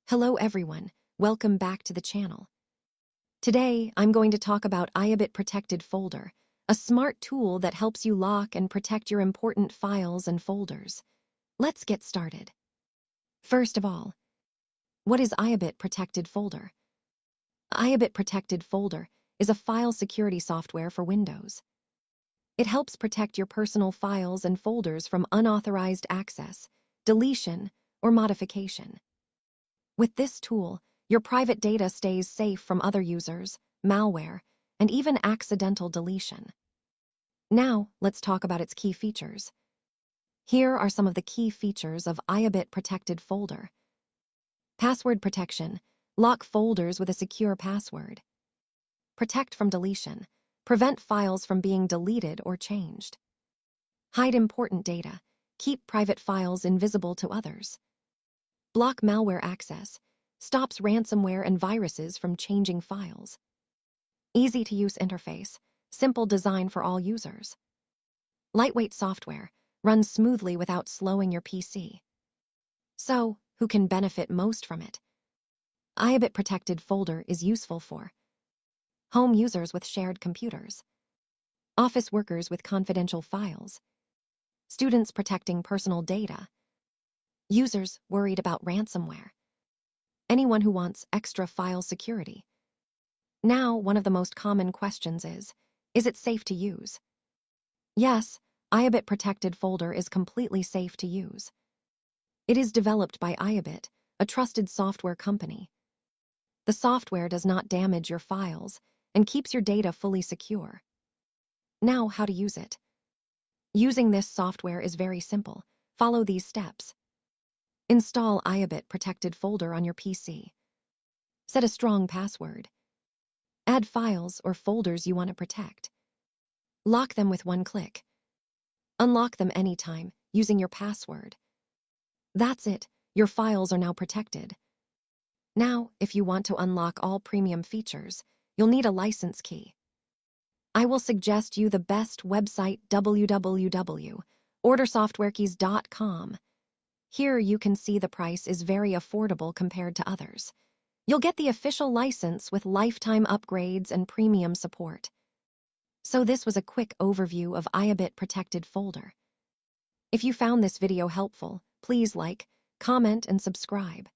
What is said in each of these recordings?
Hello everyone, welcome back to the channel. Today, I'm going to talk about IObit Protected Folder, a smart tool that helps you lock and protect your important files and folders. Let's get started. First of all, what is IObit Protected Folder? IObit Protected Folder is a file security software for Windows. It helps protect your personal files and folders from unauthorized access, deletion, or modification. With this tool, your private data stays safe from other users, malware, and even accidental deletion. Now, let's talk about its key features. Here are some of the key features of IObit Protected Folder. Password protection. Lock folders with a secure password. Protect from deletion. Prevent files from being deleted or changed. Hide important data. Keep private files invisible to others. Block malware access. Stops ransomware and viruses from changing files. Easy-to-use interface. Simple design for all users. Lightweight software. Runs smoothly without slowing your PC. So, who can benefit most from it? IObit Protected Folder is useful for home users with shared computers, office workers with confidential files, students protecting personal data, users worried about ransomware, anyone who wants extra file security. Now, one of the most common questions is it safe to use? Yes, IObit Protected Folder is completely safe to use. It is developed by IObit, a trusted software company. The software does not damage your files and keeps your data fully secure. Now, how to use it. Using this software is very simple. Follow these steps. Install IObit Protected Folder on your PC. Set a strong password. Add files or folders you want to protect. Lock them with one click. Unlock them anytime using your password. That's it, your files are now protected. Now, if you want to unlock all premium features, you'll need a license key. I will suggest you the best website, www.ordersoftwarekeys.com. Here you can see the price is very affordable compared to others. You'll get the official license with lifetime upgrades and premium support. So this was a quick overview of IObit Protected Folder. If you found this video helpful, please like, comment, and subscribe.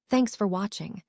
Thanks for watching.